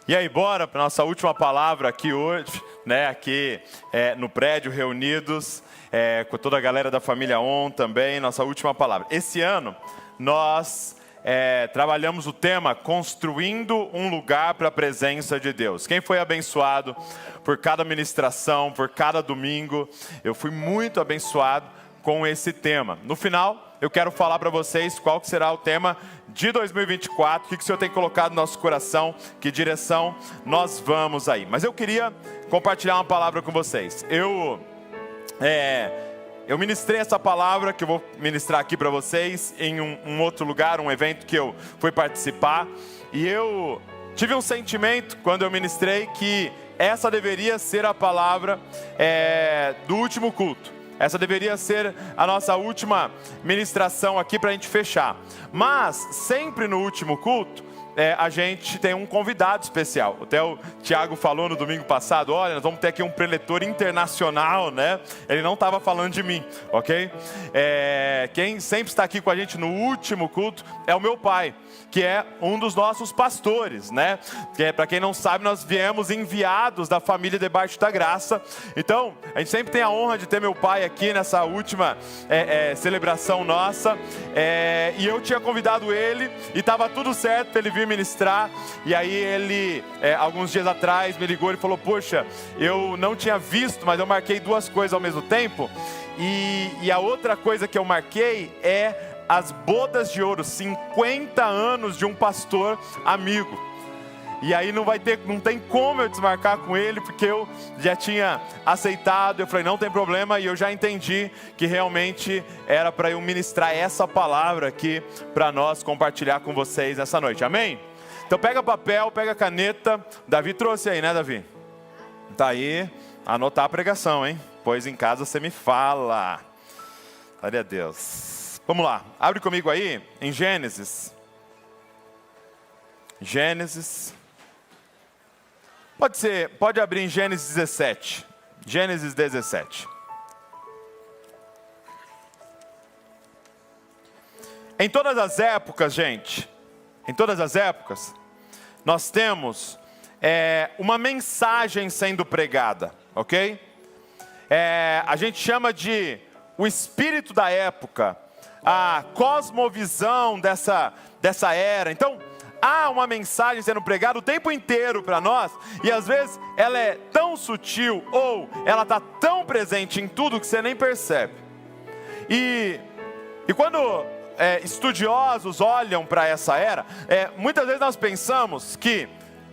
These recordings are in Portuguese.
E aí, bora para a nossa última palavra aqui hoje, né? Aqui no prédio, reunidos, com toda a galera da família ON também, nossa última palavra. Esse ano, nós trabalhamos o tema Construindo um Lugar para a Presença de Deus. Quem foi abençoado por cada ministração, por cada domingo? Eu fui muito abençoado com esse tema. No final, eu quero falar para vocês qual que será o tema de 2024, o que o Senhor tem colocado no nosso coração, que direção nós vamos aí. Mas eu queria compartilhar uma palavra com vocês. Eu ministrei essa palavra que eu vou ministrar aqui para vocês em um outro lugar, um evento que eu fui participar. E eu tive um sentimento quando eu ministrei que essa deveria ser a palavra do último culto. Essa deveria ser a nossa última ministração aqui para a gente fechar. Mas, sempre no último culto, a gente tem um convidado especial. Até o Tiago falou no domingo passado, olha, nós vamos ter aqui um preletor internacional, né? Ele não estava falando de mim, ok? Quem sempre está aqui com a gente no último culto é o meu pai, que é um dos nossos pastores, né? Para quem não sabe, nós viemos enviados da família Debaixo da Graça. Então, a gente sempre tem a honra de ter meu pai aqui nessa última celebração nossa. E eu tinha convidado ele e estava tudo certo para ele vir ministrar. E aí ele, alguns dias atrás, me ligou e falou, poxa, eu não tinha visto, mas eu marquei duas coisas ao mesmo tempo. E a outra coisa que eu marquei é as bodas de ouro, 50 anos de um pastor amigo. E aí não tem como eu desmarcar com ele, porque eu já tinha aceitado. Eu falei, não tem problema, e eu já entendi que realmente era para eu ministrar essa palavra aqui para nós compartilhar com vocês nessa noite, amém? Então pega papel, pega caneta. Davi trouxe aí, né, Davi? Tá aí, anotar a pregação, hein? Pois em casa você me fala. Glória a Deus. Vamos lá, abre comigo aí em Gênesis. Pode abrir em Gênesis 17. Gênesis 17. Em todas as épocas, gente, nós temos uma mensagem sendo pregada, ok? A gente chama de o espírito da época, a cosmovisão dessa era. Então, há uma mensagem sendo pregada o tempo inteiro para nós, e às vezes ela é tão sutil, ou ela está tão presente em tudo que você nem percebe. E quando estudiosos olham para essa era, muitas vezes nós pensamos que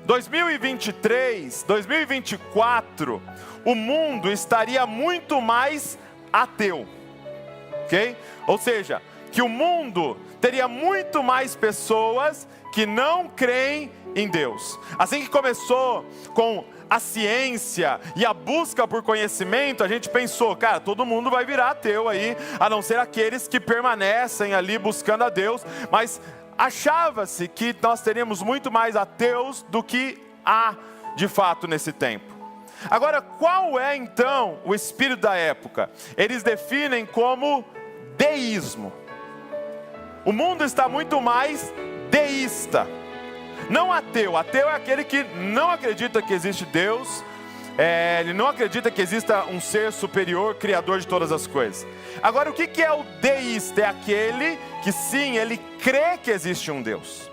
2023, 2024, o mundo estaria muito mais ateu, ok? Ou seja, que o mundo teria muito mais pessoas que não creem em Deus. Assim que começou com a ciência e a busca por conhecimento, a gente pensou, cara, todo mundo vai virar ateu aí, a não ser aqueles que permanecem ali buscando a Deus. Mas achava-se que nós teríamos muito mais ateus do que há de fato nesse tempo. Agora, qual é então o espírito da época? Eles definem como deísmo. O mundo está muito mais deísta, não ateu. Ateu é aquele que não acredita que existe Deus, ele não acredita que exista um ser superior, criador de todas as coisas. Agora, o que é o deísta? É aquele que sim, ele crê que existe um Deus,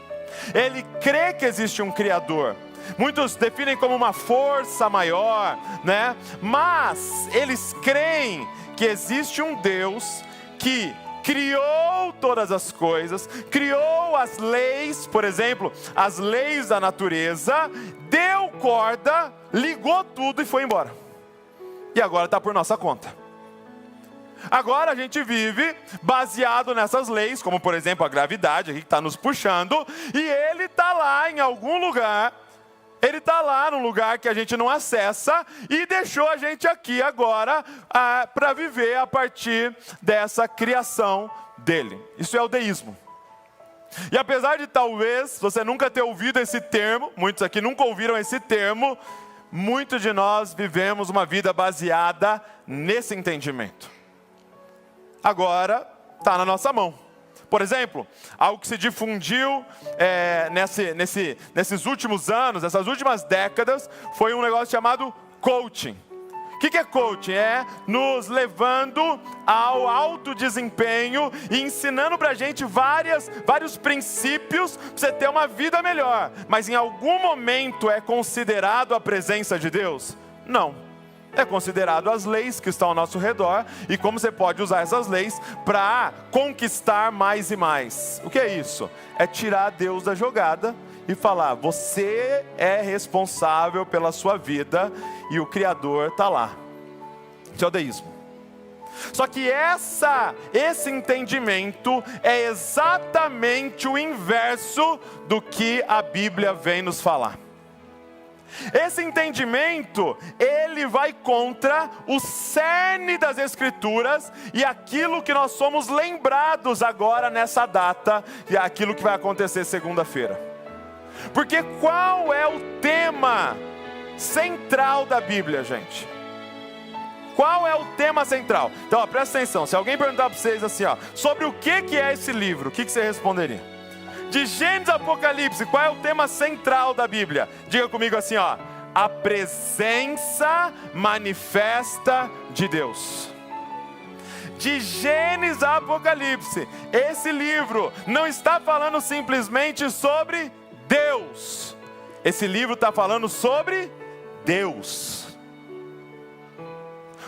ele crê que existe um criador. Muitos definem como uma força maior, né? Mas eles creem que existe um Deus que criou todas as coisas, criou as leis, por exemplo, as leis da natureza, deu corda, ligou tudo e foi embora. E agora está por nossa conta. Agora a gente vive baseado nessas leis, como por exemplo a gravidade, aqui que está nos puxando, e ele está lá em algum lugar. Ele está lá num lugar que a gente não acessa e deixou a gente aqui agora para viver a partir dessa criação dele. Isso é o deísmo. E apesar de talvez você nunca ter ouvido esse termo, muitos aqui nunca ouviram esse termo, muitos de nós vivemos uma vida baseada nesse entendimento. Agora está na nossa mão. Por exemplo, algo que se difundiu nesses últimos anos, nessas últimas décadas, foi um negócio chamado coaching. O que é coaching? É nos levando ao alto desempenho e ensinando pra gente vários princípios para você ter uma vida melhor. Mas em algum momento é considerado a presença de Deus? Não. É considerado as leis que estão ao nosso redor e como você pode usar essas leis para conquistar mais e mais. O que é isso? É tirar Deus da jogada e falar: você é responsável pela sua vida e o Criador está lá. Isso é o deísmo. Só que esse entendimento é exatamente o inverso do que a Bíblia vem nos falar. Esse entendimento, ele vai contra o cerne das Escrituras e aquilo que nós somos lembrados agora nessa data, e aquilo que vai acontecer segunda-feira. Porque qual é o tema central da Bíblia, gente? Qual é o tema central? Então, ó, presta atenção, se alguém perguntar para vocês assim, ó, sobre o que é esse livro, o que você responderia? De Gênesis a Apocalipse, qual é o tema central da Bíblia? Diga comigo assim, ó: a presença manifesta de Deus. De Gênesis a Apocalipse, esse livro não está falando simplesmente sobre Deus. Esse livro está falando sobre Deus.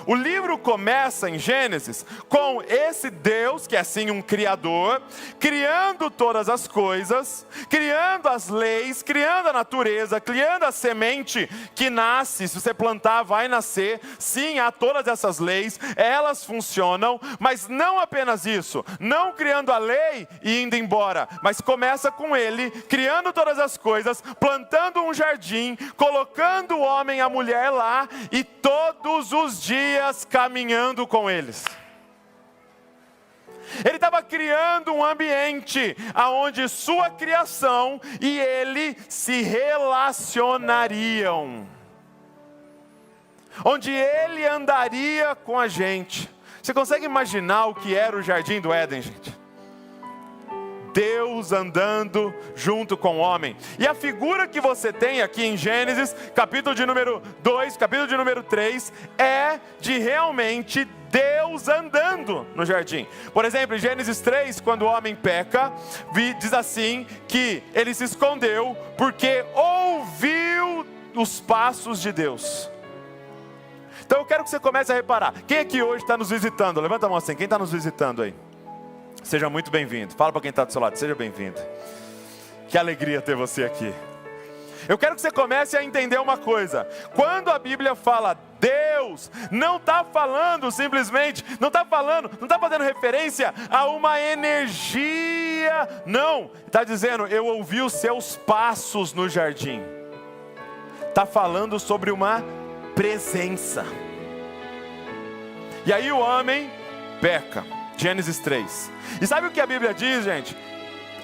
O livro começa em Gênesis com esse Deus, que é assim um criador, criando todas as coisas, criando as leis, criando a natureza, criando a semente que nasce. Se você plantar, vai nascer. Sim, há todas essas leis, elas funcionam, mas não apenas isso, não criando a lei e indo embora, mas começa com ele, criando todas as coisas, plantando um jardim, colocando o homem e a mulher lá, e todos os dias caminhando com eles. Ele estava criando um ambiente onde sua criação e ele se relacionariam, onde ele andaria com a gente. Você consegue imaginar o que era o Jardim do Éden, gente? Deus andando junto com o homem. E a figura que você tem aqui em Gênesis, capítulo de número 2, capítulo de número 3, é de realmente Deus andando no jardim. Por exemplo, em Gênesis 3, quando o homem peca, diz assim que ele se escondeu porque ouviu os passos de Deus. Então eu quero que você comece a reparar. Quem aqui hoje está nos visitando? Levanta a mão assim, quem está nos visitando aí? Seja muito bem-vindo. Fala para quem está do seu lado, seja bem-vindo. Que alegria ter você aqui. Eu quero que você comece a entender uma coisa. Quando a Bíblia fala Deus, não está falando simplesmente, não está fazendo referência a uma energia. Não, está dizendo: eu ouvi os seus passos no jardim. Está falando sobre uma presença. E aí o homem peca. Gênesis 3. E sabe o que a Bíblia diz, gente?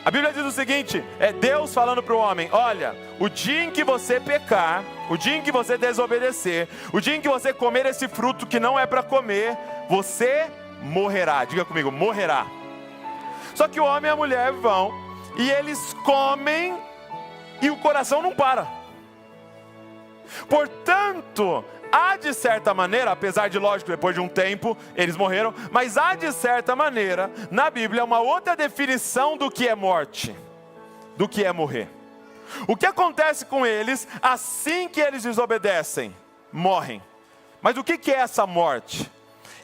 A Bíblia diz o seguinte: é Deus falando para o homem: olha, o dia em que você pecar, o dia em que você desobedecer, o dia em que você comer esse fruto que não é para comer, você morrerá. Diga comigo, morrerá. Só que o homem e a mulher vão, e eles comem, e o coração não para. Portanto, há de certa maneira, apesar de, lógico, depois de um tempo eles morreram, mas há de certa maneira na Bíblia uma outra definição do que é morte, do que é morrer. O que acontece com eles assim que eles desobedecem? Morrem. Mas o que é essa morte?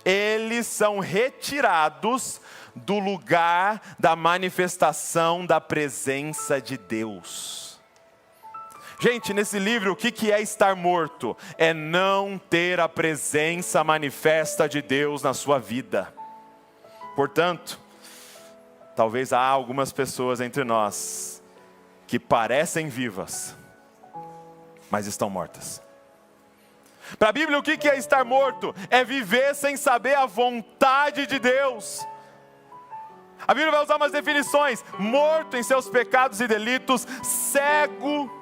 Eles são retirados do lugar da manifestação da presença de Deus. Gente, nesse livro, o que é estar morto? É não ter a presença manifesta de Deus na sua vida. Portanto, talvez há algumas pessoas entre nós que parecem vivas, mas estão mortas. Para a Bíblia, o que é estar morto? É viver sem saber a vontade de Deus. A Bíblia vai usar umas definições: morto em seus pecados e delitos, cego.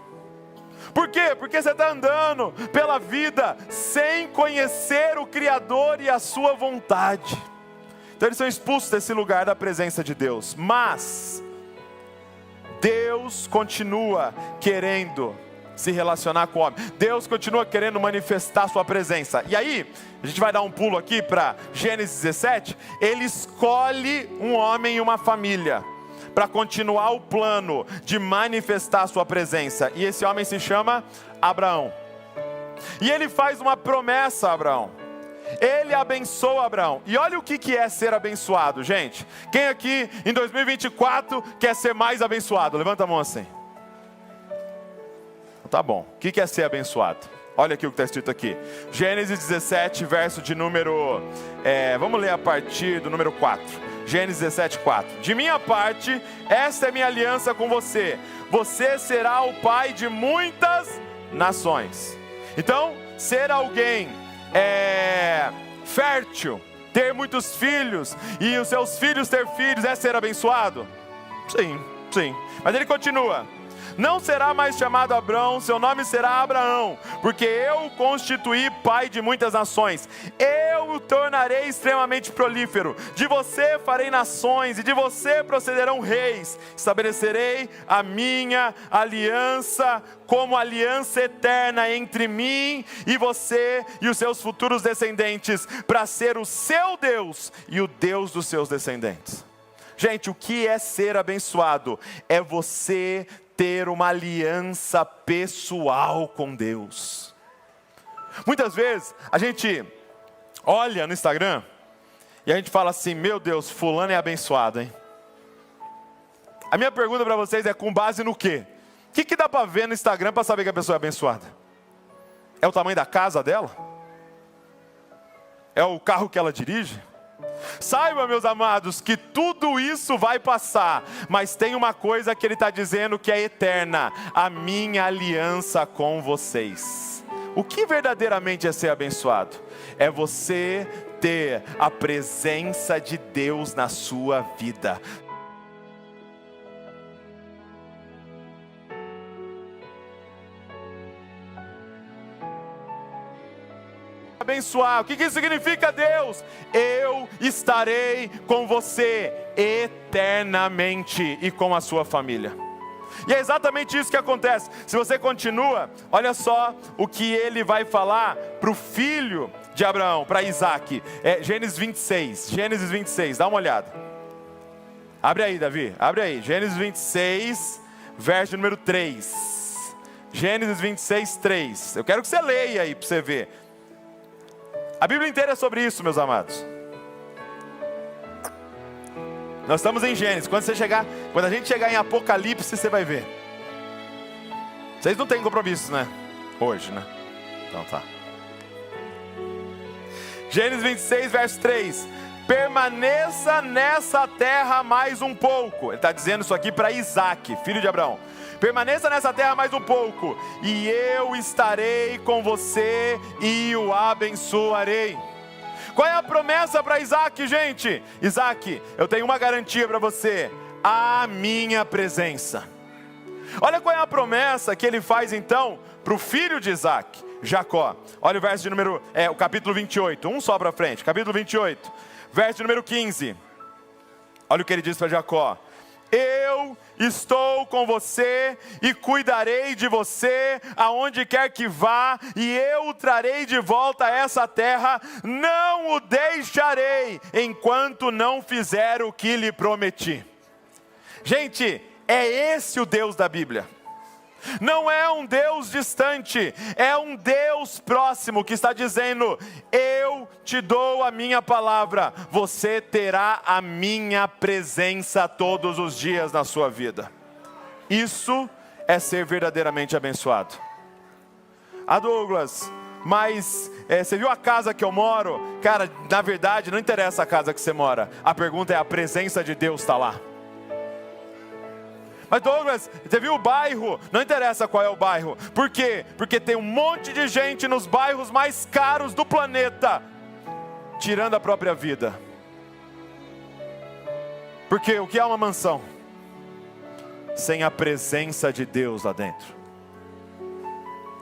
Por quê? Porque você está andando pela vida sem conhecer o Criador e a sua vontade. Então eles são expulsos desse lugar da presença de Deus. Mas Deus continua querendo se relacionar com o homem. Deus continua querendo manifestar sua presença. E aí, a gente vai dar um pulo aqui para Gênesis 17. Ele escolhe um homem e uma família para continuar o plano de manifestar sua presença. E esse homem se chama Abraão. E ele faz uma promessa a Abraão. Ele abençoa Abraão. E olha o que é ser abençoado, gente. Quem aqui em 2024 quer ser mais abençoado? Levanta a mão assim. Tá bom. O que é ser abençoado? Olha aqui o que está escrito aqui. Gênesis 17, verso de número... vamos ler a partir do número 4. Gênesis 17, 4. De minha parte, esta é minha aliança com você. Você será o pai de muitas nações. Então, ser alguém fértil, ter muitos filhos, e os seus filhos ter filhos, é ser abençoado? Sim, sim. Mas ele continua. Não será mais chamado Abrão, seu nome será Abraão, porque eu o constituí pai de muitas nações. Eu o tornarei extremamente prolífero. De você farei nações, e de você procederão reis. Estabelecerei a minha aliança como aliança eterna entre mim e você e os seus futuros descendentes, para ser o seu Deus e o Deus dos seus descendentes. Gente, o que é ser abençoado? É você ter uma aliança pessoal com Deus. Muitas vezes a gente olha no Instagram e a gente fala assim: meu Deus, fulano é abençoado, hein? A minha pergunta para vocês é: com base no quê? O que dá para ver no Instagram para saber que a pessoa é abençoada? É o tamanho da casa dela? É o carro que ela dirige? Saiba, meus amados, que tudo isso vai passar, mas tem uma coisa que ele está dizendo que é eterna: a minha aliança com vocês. O que verdadeiramente é ser abençoado? É você ter a presença de Deus na sua vida. Abençoar, o que isso significa, Deus? Eu estarei com você eternamente e com a sua família. E é exatamente isso que acontece. Se você continua, olha só o que ele vai falar para o filho de Abraão, para Isaac. Gênesis 26, dá uma olhada. Abre aí, Davi, abre aí. Gênesis 26, verso número 3. Gênesis 26, 3. Eu quero que você leia aí para você ver. A Bíblia inteira é sobre isso, meus amados. Nós estamos em Gênesis. Quando a gente chegar em Apocalipse, você vai ver. Vocês não têm compromisso, né? Hoje, né? Então tá. Gênesis 26, verso 3. Permaneça nessa terra mais um pouco. Ele está dizendo isso aqui para Isaac, filho de Abraão. Permaneça nessa terra mais um pouco, e eu estarei com você e o abençoarei. Qual é a promessa para Isaac, gente? Isaac, eu tenho uma garantia para você: a minha presença. Olha qual é a promessa que ele faz então para o filho de Isaac, Jacó. Olha o verso de número, o capítulo 28, um só para frente, capítulo 28, verso de número 15. Olha o que ele diz para Jacó: eu estou com você e cuidarei de você aonde quer que vá, e eu o trarei de volta a essa terra, não o deixarei enquanto não fizer o que lhe prometi. Gente, é esse o Deus da Bíblia. Não é um Deus distante, é um Deus próximo que está dizendo: eu te dou a minha palavra, você terá a minha presença todos os dias na sua vida. Isso é ser verdadeiramente abençoado. Douglas, mas você viu a casa que eu moro? Cara, na verdade não interessa a casa que você mora, a pergunta é: a presença de Deus está lá. Mas Douglas, você viu o bairro? Não interessa qual é o bairro. Por quê? Porque tem um monte de gente nos bairros mais caros do planeta tirando a própria vida. Porque o que é uma mansão? Sem a presença de Deus lá dentro.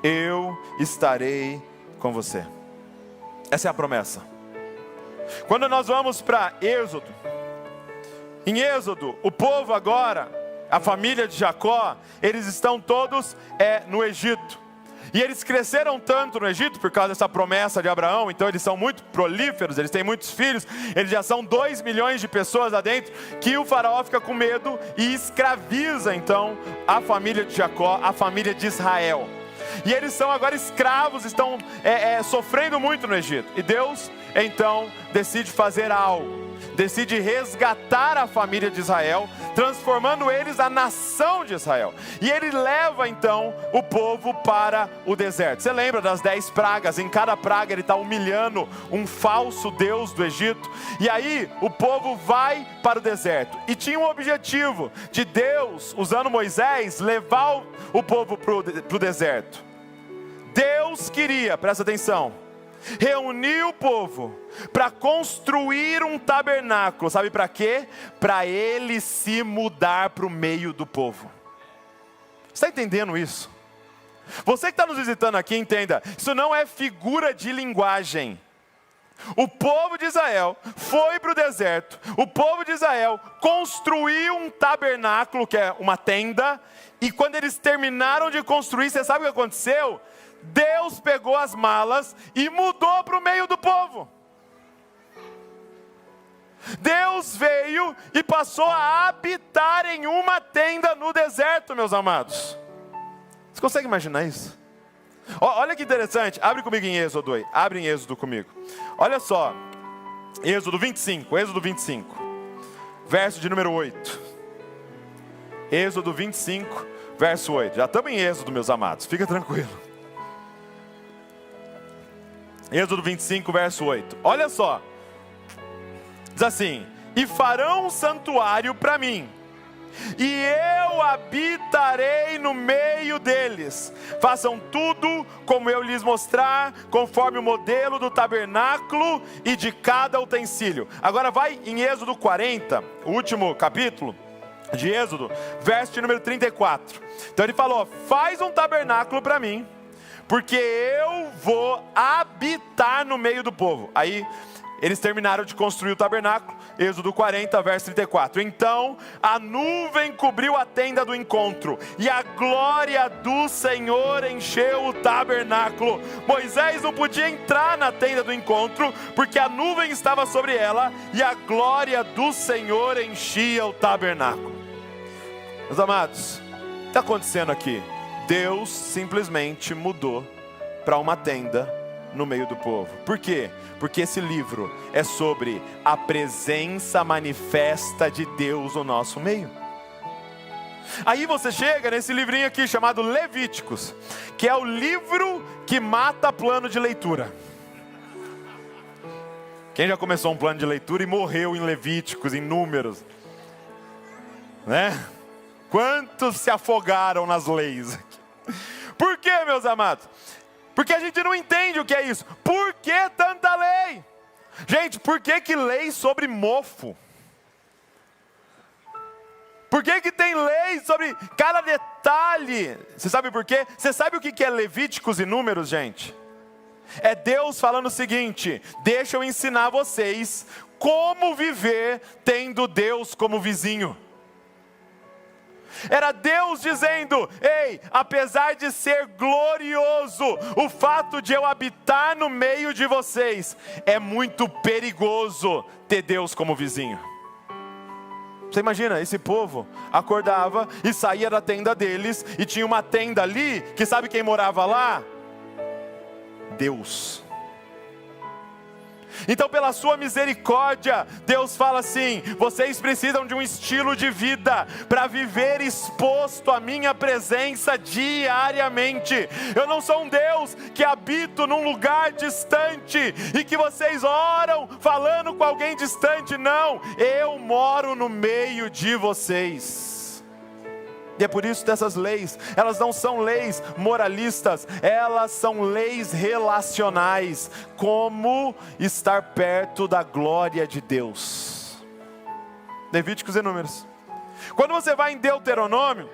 Eu estarei com você. Essa é a promessa. Quando nós vamos para Êxodo, em Êxodo, o povo agora, a família de Jacó, eles estão todos no Egito. E eles cresceram tanto no Egito por causa dessa promessa de Abraão, então eles são muito prolíferos, eles têm muitos filhos, eles já são 2 milhões de pessoas lá dentro, que o faraó fica com medo e escraviza então a família de Jacó, a família de Israel. E eles são agora escravos, estão sofrendo muito no Egito. E Deus então decide fazer algo. Decide resgatar a família de Israel, transformando eles na nação de Israel. E ele leva então o povo para o deserto. Você lembra das 10 pragas? Em cada praga ele está humilhando um falso deus do Egito. E aí o povo vai para o deserto. E tinha um objetivo de Deus, usando Moisés, levar o povo para o deserto. Deus queria, presta atenção, reunir o povo para construir um tabernáculo. Sabe para quê? Para ele se mudar para o meio do povo. Você está entendendo isso? Você que está nos visitando aqui, entenda, isso não é figura de linguagem. O povo de Israel foi para o deserto, o povo de Israel construiu um tabernáculo, que é uma tenda, e quando eles terminaram de construir, você sabe o que aconteceu? Deus pegou as malas e mudou para o meio do povo. Deus veio e passou a habitar em uma tenda no deserto, meus amados. Você consegue imaginar isso? Olha que interessante, abre comigo em Êxodo aí. Abre em Êxodo comigo. Olha só, Êxodo 25, verso de número 8. Êxodo 25, verso 8. Já estamos em Êxodo, meus amados, fica tranquilo. Êxodo 25, verso 8. Olha só. Diz assim: e farão um santuário para mim, e eu habitarei no meio deles. Façam tudo como eu lhes mostrar, conforme o modelo do tabernáculo e de cada utensílio. Agora vai em Êxodo 40, o último capítulo de Êxodo, verso de número 34. Então ele falou: faz um tabernáculo para mim, porque eu vou habitar no meio do povo. Aí eles terminaram de construir o tabernáculo. Êxodo 40, verso 34. Então a nuvem cobriu a tenda do encontro, e a glória do Senhor encheu o tabernáculo. Moisés não podia entrar na tenda do encontro, porque a nuvem estava sobre ela, e a glória do Senhor enchia o tabernáculo. Meus amados, o que está acontecendo aqui? Deus simplesmente mudou para uma tenda no meio do povo. Por quê? Porque esse livro é sobre a presença manifesta de Deus no nosso meio. Aí você chega nesse livrinho aqui chamado Levíticos, que é o livro que mata plano de leitura. Quem já começou um plano de leitura e morreu em Levíticos, em Números, né? Quantos se afogaram nas leis? Por quê, meus amados? Porque a gente não entende o que é isso. Por que tanta lei? Gente, por que lei sobre mofo? Por que tem lei sobre cada detalhe? Você sabe por quê? Você sabe o que é Levíticos e Números, gente? É Deus falando o seguinte: deixa eu ensinar vocês como viver tendo Deus como vizinho. Era Deus dizendo: ei, apesar de ser glorioso o fato de eu habitar no meio de vocês, é muito perigoso ter Deus como vizinho. Você imagina, esse povo acordava e saía da tenda deles, e tinha uma tenda ali, que sabe quem morava lá? Deus. Então, pela sua misericórdia, Deus fala assim: vocês precisam de um estilo de vida para viver exposto à minha presença diariamente. Eu não sou um Deus que habito num lugar distante e que vocês oram falando com alguém distante. Não, eu moro no meio de vocês. E é por isso dessas leis, elas não são leis moralistas, elas são leis relacionais, como estar perto da glória de Deus. Levíticos e Números. Quando você vai em Deuteronômio,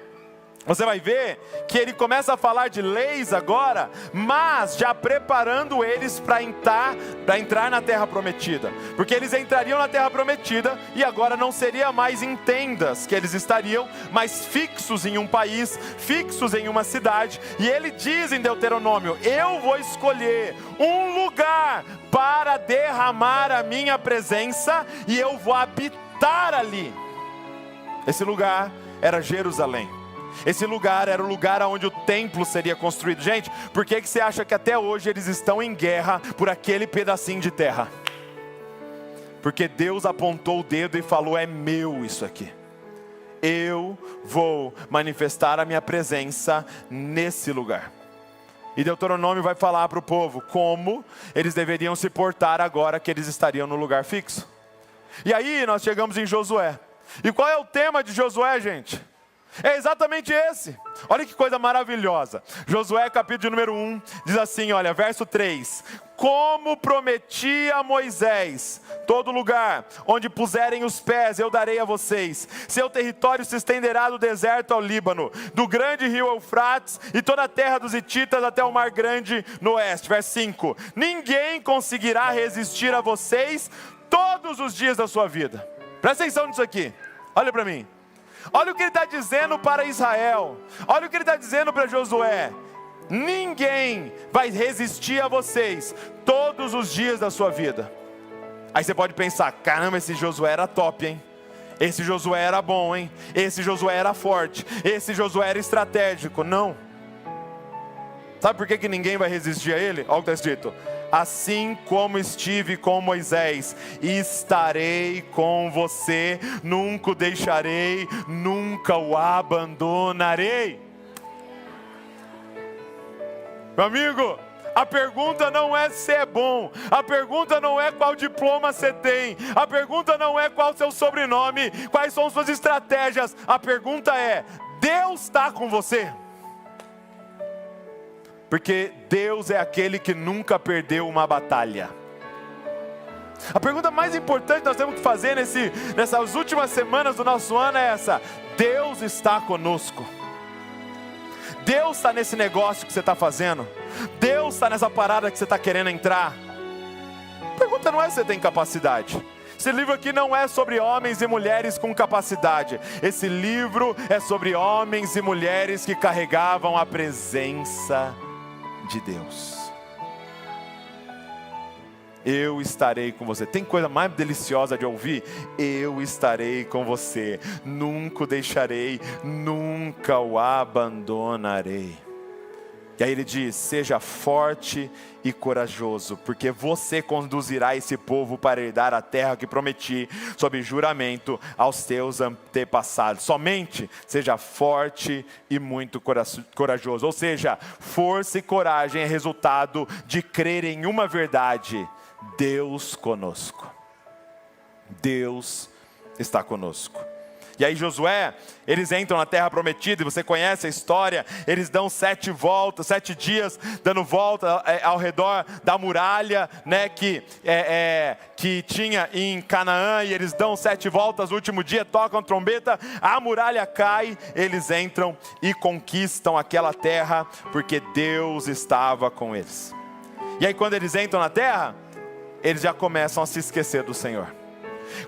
você vai ver que ele começa a falar de leis agora, mas já preparando eles para entrar na terra prometida. Porque eles entrariam na terra prometida e agora não seria mais em tendas que eles estariam, mas fixos em um país, fixos em uma cidade. E ele diz em Deuteronômio: eu vou escolher um lugar para derramar a minha presença e eu vou habitar ali. Esse lugar era Jerusalém. Esse lugar era o lugar onde o templo seria construído. Gente, por que você acha que até hoje eles estão em guerra por aquele pedacinho de terra? Porque Deus apontou o dedo e falou: é meu isso aqui. Eu vou manifestar a minha presença nesse lugar. E Deuteronômio vai falar para o povo como eles deveriam se portar agora que eles estariam no lugar fixo. E aí nós chegamos em Josué. E qual é o tema de Josué, gente? É exatamente esse. Olha que coisa maravilhosa. Josué capítulo número 1 diz assim, olha, verso 3: como prometi a Moisés, todo lugar onde puserem os pés eu darei a vocês. Seu território se estenderá do deserto ao Líbano, do grande rio Eufrates e toda a terra dos hititas até o mar grande no oeste. Verso 5: ninguém conseguirá resistir a vocês todos os dias da sua vida. Presta atenção nisso aqui, olha para mim. Olha o que ele está dizendo para Israel. Olha o que ele está dizendo para Josué. Ninguém vai resistir a vocês todos os dias da sua vida. Aí você pode pensar: caramba, esse Josué era top, hein? Esse Josué era bom, hein? Esse Josué era forte. Esse Josué era estratégico. Não. Sabe por que ninguém vai resistir a ele? Olha o que está escrito: assim como estive com Moisés, estarei com você, nunca o deixarei, nunca o abandonarei. Meu amigo, a pergunta não é se é bom, a pergunta não é qual diploma você tem, a pergunta não é qual o seu sobrenome, quais são suas estratégias, a pergunta é: Deus está com você? Porque Deus é aquele que nunca perdeu uma batalha. A pergunta mais importante que nós temos que fazer nessas últimas semanas do nosso ano é essa: Deus está conosco? Deus está nesse negócio que você está fazendo? Deus está nessa parada que você está querendo entrar? A pergunta não é se você tem capacidade. Esse livro aqui não é sobre homens e mulheres com capacidade. Esse livro é sobre homens e mulheres que carregavam a presença de Deus. Eu estarei com você. Tem coisa mais deliciosa de ouvir? Eu estarei com você, nunca o deixarei, nunca o abandonarei. E aí ele diz: seja forte e corajoso, porque você conduzirá esse povo para herdar a terra que prometi, sob juramento aos teus antepassados. Somente seja forte e muito corajoso. Ou seja, força e coragem é resultado de crer em uma verdade: Deus conosco. Deus está conosco. E aí Josué, eles entram na terra prometida, e você conhece a história. Eles dão 7 voltas, 7 dias dando volta ao redor da muralha, né, que tinha em Canaã. E eles dão 7 voltas, no último dia tocam trombeta, a muralha cai, eles entram e conquistam aquela terra, porque Deus estava com eles. E aí quando eles entram na terra, eles já começam a se esquecer do Senhor.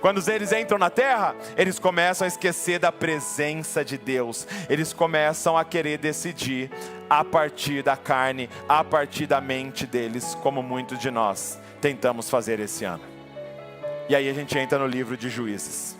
Quando eles entram na terra, eles começam a esquecer da presença de Deus. Eles começam a querer decidir a partir da carne, a partir da mente deles, como muitos de nós tentamos fazer esse ano. E aí a gente entra no livro de Juízes.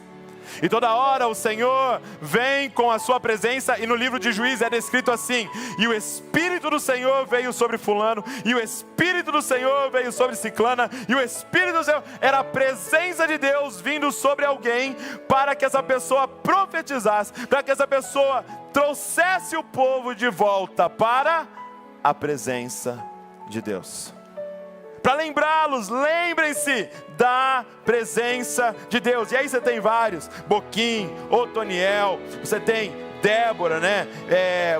E toda hora o Senhor vem com a sua presença, e no livro de Juízes é descrito assim: e o Espírito do Senhor veio sobre fulano, e o Espírito do Senhor veio sobre ciclana, e o Espírito do Senhor, era a presença de Deus vindo sobre alguém, para que essa pessoa profetizasse, para que essa pessoa trouxesse o povo de volta para a presença de Deus. Para lembrá-los, lembrem-se da presença de Deus. E aí você tem vários: Boquim, Otoniel, você tem Débora, né?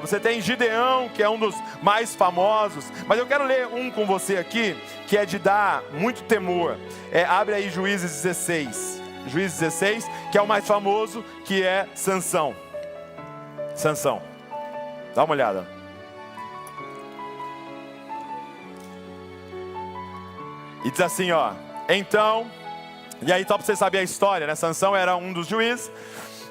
Você tem Gideão, que é um dos mais famosos. Mas eu quero ler um com você aqui, que é de dar muito temor. Abre aí Juízes 16. Juízes 16, que é o mais famoso, que é Sansão. Sansão. Dá uma olhada. E diz assim, ó. Então, e aí só para você saber a história, né? Sansão era um dos juízes.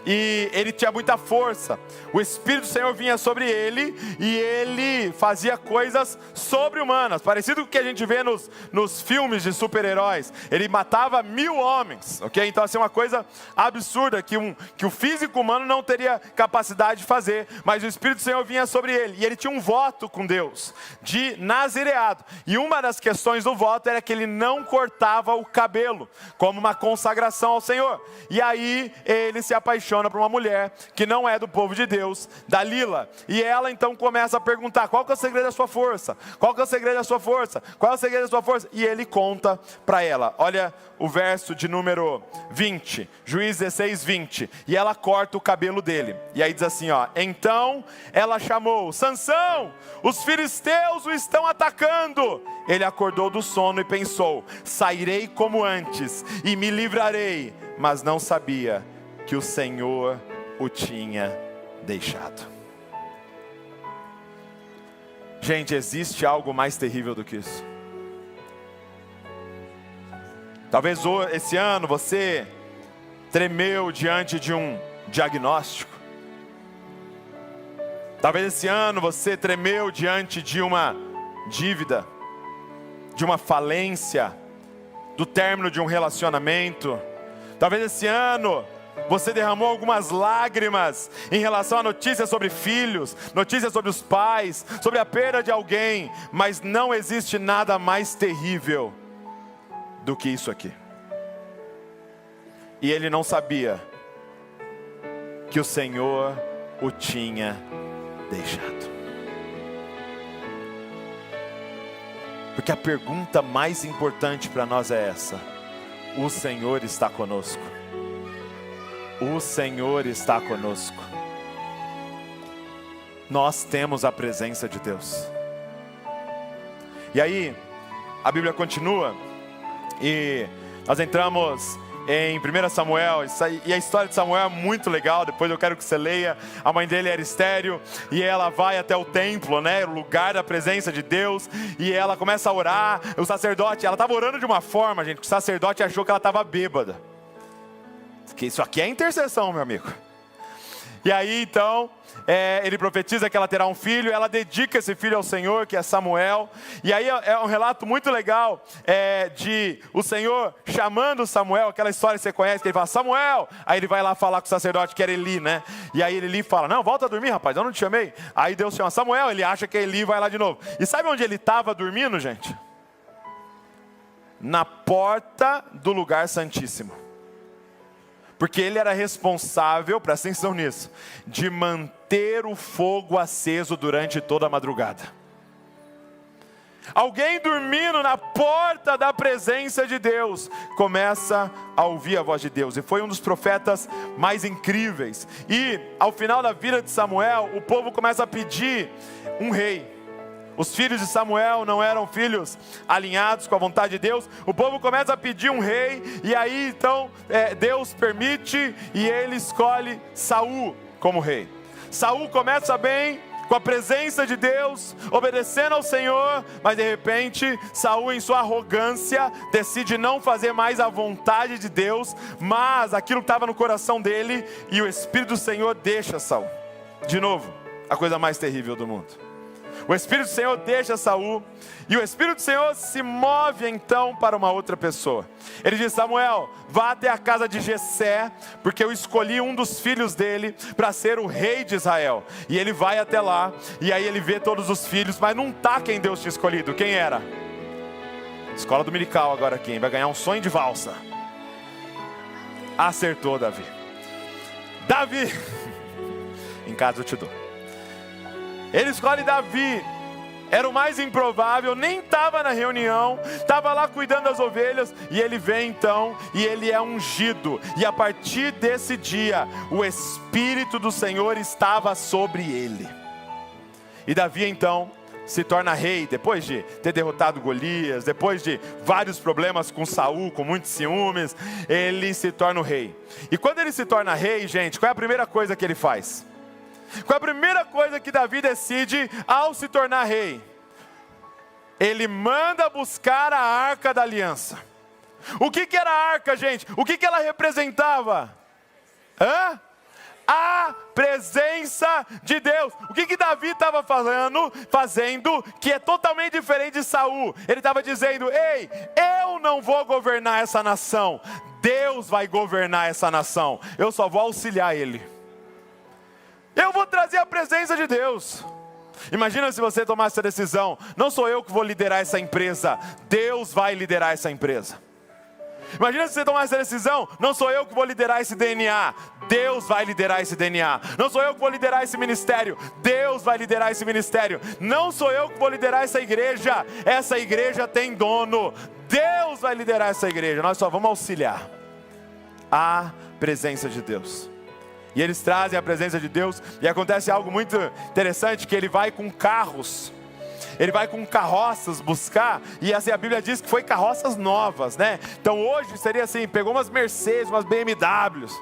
E ele tinha muita força. O Espírito do Senhor vinha sobre ele e ele fazia coisas sobre-humanas, parecido com o que a gente vê nos filmes de super-heróis. Ele matava 1000 homens, ok? Então assim, uma coisa absurda que o físico humano não teria capacidade de fazer, mas o Espírito do Senhor vinha sobre ele. E ele tinha um voto com Deus, de nazireado. E uma das questões do voto era que ele não cortava o cabelo, como uma consagração ao Senhor. E aí ele se apaixona por uma mulher que não é do povo de Deus, Dalila, e ela então começa a perguntar: qual que é o segredo da sua força? Qual que é o segredo da sua força? Qual é o segredo da sua força? E ele conta para ela. Olha o verso de número 20, Juízes 16, 20, e ela corta o cabelo dele, e aí diz assim, ó: então ela chamou: Sansão, os filisteus o estão atacando. Ele acordou do sono e pensou: sairei como antes e me livrarei, mas não sabia que o Senhor o tinha deixado. Gente, existe algo mais terrível do que isso. Talvez esse ano você tremeu diante de um diagnóstico. Talvez esse ano você tremeu diante de uma dívida, de uma falência, do término de um relacionamento. Talvez esse ano você derramou algumas lágrimas em relação a notícias sobre filhos, notícias sobre os pais, sobre a perda de alguém. Mas não existe nada mais terrível do que isso aqui. E ele não sabia que o Senhor o tinha deixado. Porque a pergunta mais importante para nós é essa: o Senhor está conosco. O Senhor está conosco. Nós temos a presença de Deus. E aí, a Bíblia continua, e nós entramos em 1 Samuel, e a história de Samuel é muito legal. Depois eu quero que você leia. A mãe dele era estéril, e ela vai até o templo, né, o lugar da presença de Deus, e ela começa a orar. O sacerdote, ela estava orando de uma forma, gente, que o sacerdote achou que ela estava bêbada. Que isso aqui é intercessão, meu amigo. E aí então, ele profetiza que ela terá um filho. Ela dedica esse filho ao Senhor, que é Samuel. E aí é um relato muito legal, de o Senhor chamando Samuel. Aquela história que você conhece, que ele fala: Samuel. Aí ele vai lá falar com o sacerdote, que era Eli, né? E aí Eli fala: não, volta a dormir, rapaz, eu não te chamei. Aí Deus chama Samuel, ele acha que é Eli, vai lá de novo. E sabe onde ele estava dormindo, gente? Na porta do lugar santíssimo. Porque ele era responsável, presta atenção nisso, de manter o fogo aceso durante toda a madrugada. Alguém dormindo na porta da presença de Deus começa a ouvir a voz de Deus. E foi um dos profetas mais incríveis. E ao final da vida de Samuel, o povo começa a pedir um rei. Os filhos de Samuel não eram filhos alinhados com a vontade de Deus. O povo começa a pedir um rei. E aí então Deus permite, e ele escolhe Saul como rei. Saul começa bem, com a presença de Deus, obedecendo ao Senhor. Mas de repente Saul, em sua arrogância, decide não fazer mais a vontade de Deus, mas aquilo que estava no coração dele. E o Espírito do Senhor deixa Saul. De novo, a coisa mais terrível do mundo. O Espírito do Senhor deixa Saul, e o Espírito do Senhor se move então para uma outra pessoa. Ele diz: Samuel, vá até a casa de Jessé, porque eu escolhi um dos filhos dele para ser o rei de Israel. E ele vai até lá, e aí ele vê todos os filhos, mas não está quem Deus tinha escolhido. Quem era? Escola dominical agora, quem vai ganhar um sonho de valsa? Acertou, Davi. Davi, em casa eu te dou. Ele escolhe Davi. Era o mais improvável, nem estava na reunião, estava lá cuidando das ovelhas. E ele vem então, e ele é ungido. E a partir desse dia, o Espírito do Senhor estava sobre ele. E Davi então se torna rei, depois de ter derrotado Golias, depois de vários problemas com Saul, com muitos ciúmes. Ele se torna o rei. E quando ele se torna rei, gente, qual é a primeira coisa que ele faz? Qual é a primeira coisa que Davi decide ao se tornar rei? Ele manda buscar a Arca da Aliança. O que era a arca, gente? O que ela representava? A presença de Deus. O que Davi estava fazendo que é totalmente diferente de Saul? Ele estava dizendo: ei, eu não vou governar essa nação, Deus vai governar essa nação, eu só vou auxiliar Ele. Eu vou trazer a presença de Deus. Imagina se você tomasse essa decisão: não sou eu que vou liderar essa empresa, Deus vai liderar essa empresa. Imagina se você tomasse essa decisão: não sou eu que vou liderar esse DNA, Deus vai liderar esse DNA. Não sou eu que vou liderar esse ministério, Deus vai liderar esse ministério. Não sou eu que vou liderar essa igreja tem dono, Deus vai liderar essa igreja. Nós só vamos auxiliar a presença de Deus. E eles trazem a presença de Deus, e acontece algo muito interessante, que ele vai com carros, ele vai com carroças buscar, e assim a Bíblia diz que foi carroças novas, né? Então hoje seria assim, pegou umas Mercedes, umas BMWs,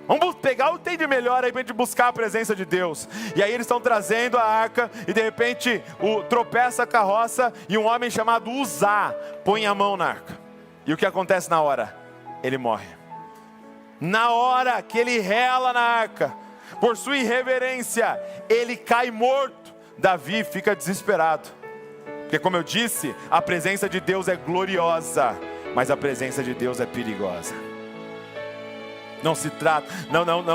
vamos pegar o que tem de melhor aí para a gente buscar a presença de Deus. E aí eles estão trazendo a arca, e de repente tropeça a carroça, e um homem chamado Uzá põe a mão na arca, e o que acontece na hora? Ele morre. Na hora que ele rela na arca, por sua irreverência, ele cai morto. Davi fica desesperado, porque como eu disse, a presença de Deus é gloriosa, mas a presença de Deus é perigosa. Não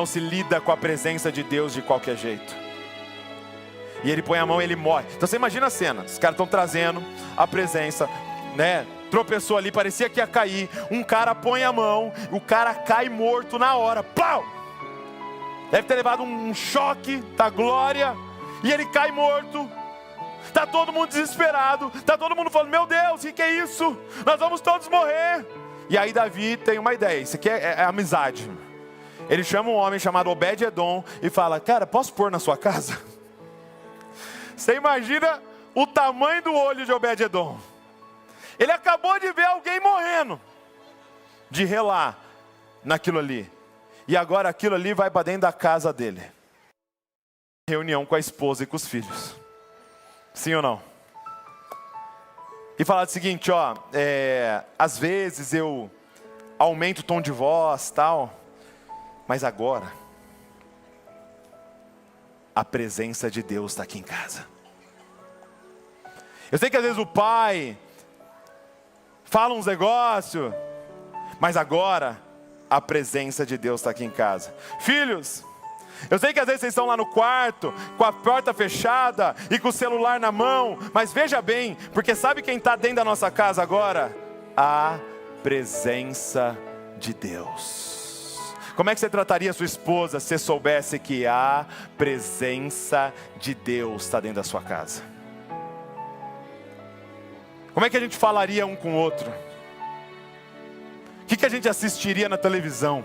se lida com a presença de Deus de qualquer jeito. E ele põe a mão e ele morre. Então você imagina a cena, os caras estão trazendo a presença, né? Tropeçou ali, parecia que ia cair. Um cara põe a mão, o cara cai morto na hora. Pau! Deve ter levado um choque da glória, e ele cai morto. Está todo mundo desesperado, está todo mundo falando: meu Deus, o que é isso? Nós vamos todos morrer. E aí Davi tem uma ideia, isso aqui é amizade. Ele chama um homem chamado Obed-Edom e fala: cara, posso pôr na sua casa? Você imagina o tamanho do olho de Obed-Edom. Ele acabou de ver alguém morrendo, de relar naquilo ali, e agora aquilo ali vai para dentro da casa dele. Reunião com a esposa e com os filhos. Sim ou não? E falar o seguinte, às vezes eu aumento o tom de voz, tal, mas agora a presença de Deus está aqui em casa. Eu sei que às vezes o pai fala uns negócios, mas agora a presença de Deus está aqui em casa. Filhos, eu sei que às vezes vocês estão lá no quarto, com a porta fechada e com o celular na mão, mas veja bem, porque sabe quem está dentro da nossa casa agora? A presença de Deus. Como é que você trataria a sua esposa se você soubesse que a presença de Deus está dentro da sua casa? Como é que a gente falaria um com o outro? O que a gente assistiria na televisão?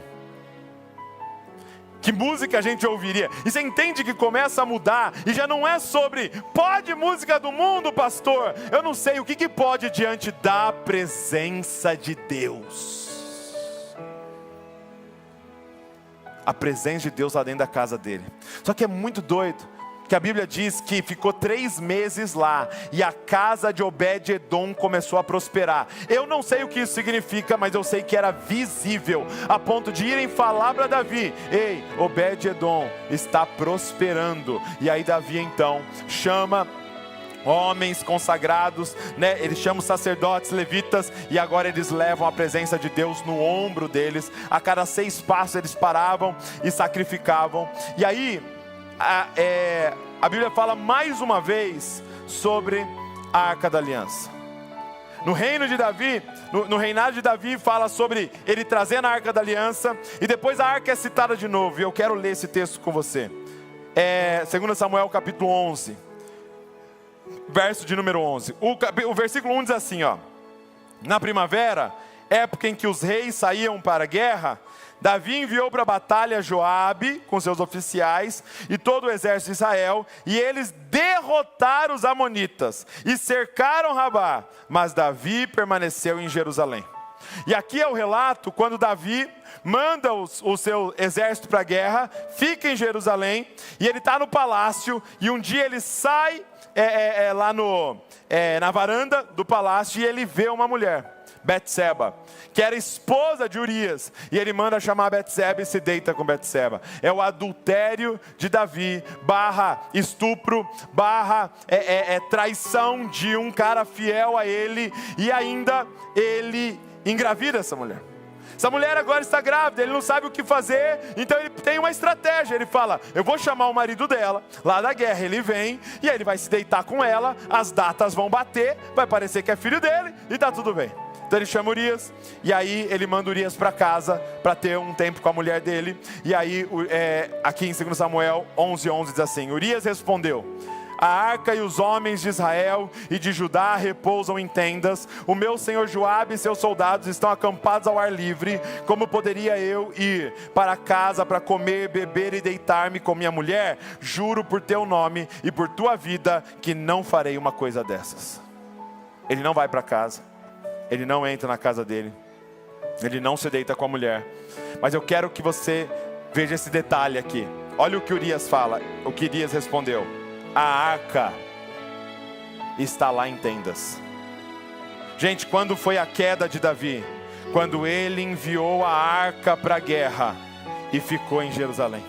Que música a gente ouviria? E você entende que começa a mudar, e já não é sobre, pode música do mundo, pastor? Eu não sei, o que pode diante da presença de Deus? A presença de Deus lá dentro da casa dele. Só que é muito doido, que a Bíblia diz que ficou 3 meses lá, e a casa de Obed-Edom começou a prosperar. Eu não sei o que isso significa, mas eu sei que era visível, a ponto de irem falar para Davi: ei, Obed-Edom está prosperando. E aí Davi então chama homens consagrados, né? Ele chama os sacerdotes, levitas, e agora eles levam a presença de Deus no ombro deles. A cada 6 passos eles paravam e sacrificavam. E aí a Bíblia fala mais uma vez sobre a Arca da Aliança. No reino de Davi, no reinado de Davi, fala sobre ele trazendo a Arca da Aliança, e depois a arca é citada de novo, e eu quero ler esse texto com você. 2 Samuel capítulo 11, verso de número 11. O versículo 1 diz assim, na primavera, época em que os reis saíam para a guerra, Davi enviou para a batalha Joabe com seus oficiais e todo o exército de Israel, e eles derrotaram os amonitas e cercaram Rabá, mas Davi permaneceu em Jerusalém. E aqui é o relato quando Davi manda o seu exército para a guerra, fica em Jerusalém, e ele está no palácio, e um dia ele sai lá na varanda do palácio, e ele vê uma mulher, Betseba, que era esposa de Urias, e ele manda chamar Betseba e se deita com Betseba. É o adultério de Davi, / estupro, / traição de um cara fiel a ele, e ainda ele engravida essa mulher. Essa mulher agora está grávida, ele não sabe o que fazer, então ele tem uma estratégia. Ele fala: eu vou chamar o marido dela, lá da guerra ele vem, e aí ele vai se deitar com ela, as datas vão bater, vai parecer que é filho dele, e está tudo bem. Então ele chama Urias, e aí ele manda Urias para casa, para ter um tempo com a mulher dele. E aí, aqui em 2 Samuel 11:11 diz assim: Urias respondeu: a arca e os homens de Israel e de Judá repousam em tendas. O meu senhor Joabe e seus soldados estão acampados ao ar livre. Como poderia eu ir para casa para comer, beber e deitar-me com minha mulher? Juro por teu nome e por tua vida que não farei uma coisa dessas. Ele não vai para casa, ele não entra na casa dele, ele não se deita com a mulher. Mas eu quero que você veja esse detalhe aqui. Olha o que Urias fala, o que Urias respondeu: a arca está lá em tendas. Gente, quando foi a queda de Davi? Quando ele enviou a arca para a guerra e ficou em Jerusalém.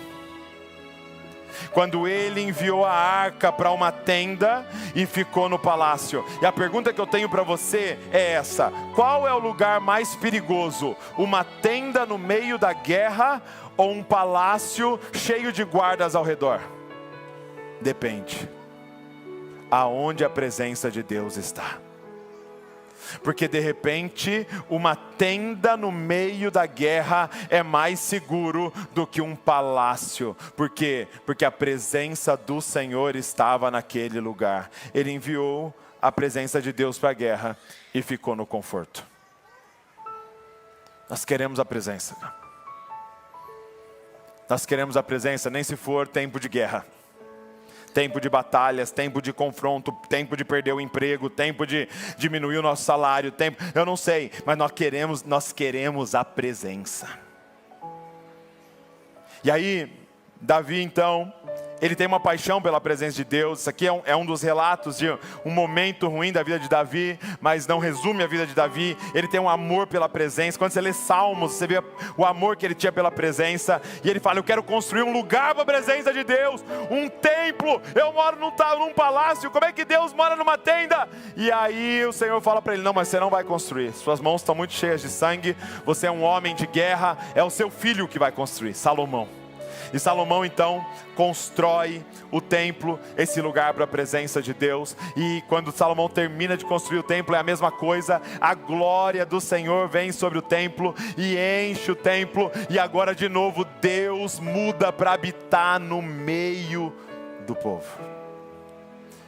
Quando ele enviou a arca para uma tenda e ficou no palácio. E a pergunta que eu tenho para você é essa: qual é o lugar mais perigoso? Uma tenda no meio da guerra ou um palácio cheio de guardas ao redor? Depende aonde a presença de Deus está. Porque de repente uma tenda no meio da guerra é mais seguro do que um palácio. Por quê? Porque a presença do Senhor estava naquele lugar. Ele enviou a presença de Deus para a guerra e ficou no conforto. Nós queremos a presença. Nós queremos a presença, nem se for tempo de guerra, tempo de batalhas, tempo de confronto, tempo de perder o emprego, tempo de diminuir o nosso salário, eu não sei, mas nós queremos a presença. E aí, Davi então, ele tem uma paixão pela presença de Deus. Isso aqui é um dos relatos de um momento ruim da vida de Davi, mas não resume a vida de Davi. Ele tem um amor pela presença. Quando você lê Salmos, você vê o amor que ele tinha pela presença. E ele fala: eu quero construir um lugar para a presença de Deus, um templo. Eu moro num palácio, como é que Deus mora numa tenda? E aí o Senhor fala para ele: não, mas você não vai construir, suas mãos estão muito cheias de sangue, você é um homem de guerra, é o seu filho que vai construir, Salomão. E Salomão então constrói o templo, esse lugar para a presença de Deus. E quando Salomão termina de construir o templo, é a mesma coisa. A glória do Senhor vem sobre o templo e enche o templo. E agora de novo Deus muda para habitar no meio do povo.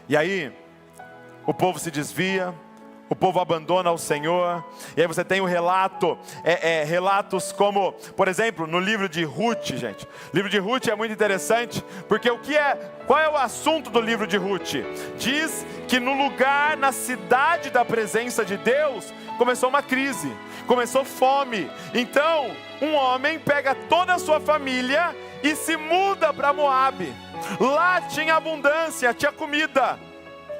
E aí o povo se desvia, o povo abandona o Senhor. E aí você tem o relato, relatos como, por exemplo, no livro de Ruth, gente. O livro de Ruth é muito interessante, porque qual é o assunto do livro de Ruth? Diz que no lugar, na cidade da presença de Deus, começou uma crise, começou fome. Então, um homem pega toda a sua família e se muda para Moabe. Lá tinha abundância, tinha comida.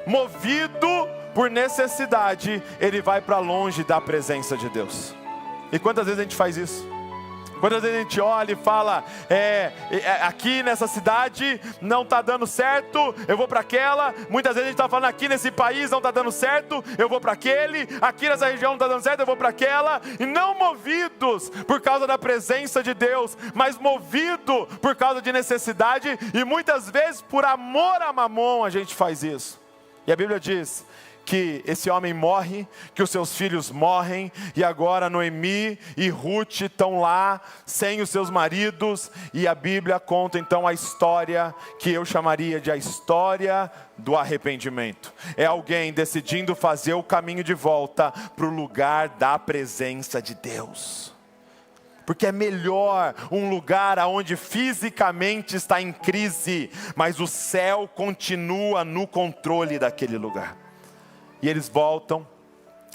Movido por necessidade, ele vai para longe da presença de Deus. E quantas vezes a gente faz isso? Quantas vezes a gente olha e fala: aqui nessa cidade não está dando certo, eu vou para aquela. Muitas vezes a gente está falando: aqui nesse país não está dando certo, eu vou para aquele. Aqui nessa região não está dando certo, eu vou para aquela. E não movidos por causa da presença de Deus, mas movido por causa de necessidade. E muitas vezes por amor a mamon a gente faz isso. E a Bíblia diz que esse homem morre, que os seus filhos morrem, e agora Noemi e Ruth estão lá sem os seus maridos, e a Bíblia conta então a história que eu chamaria de a história do arrependimento. É alguém decidindo fazer o caminho de volta para o lugar da presença de Deus. Porque é melhor um lugar onde fisicamente está em crise, mas o céu continua no controle daquele lugar. E eles voltam,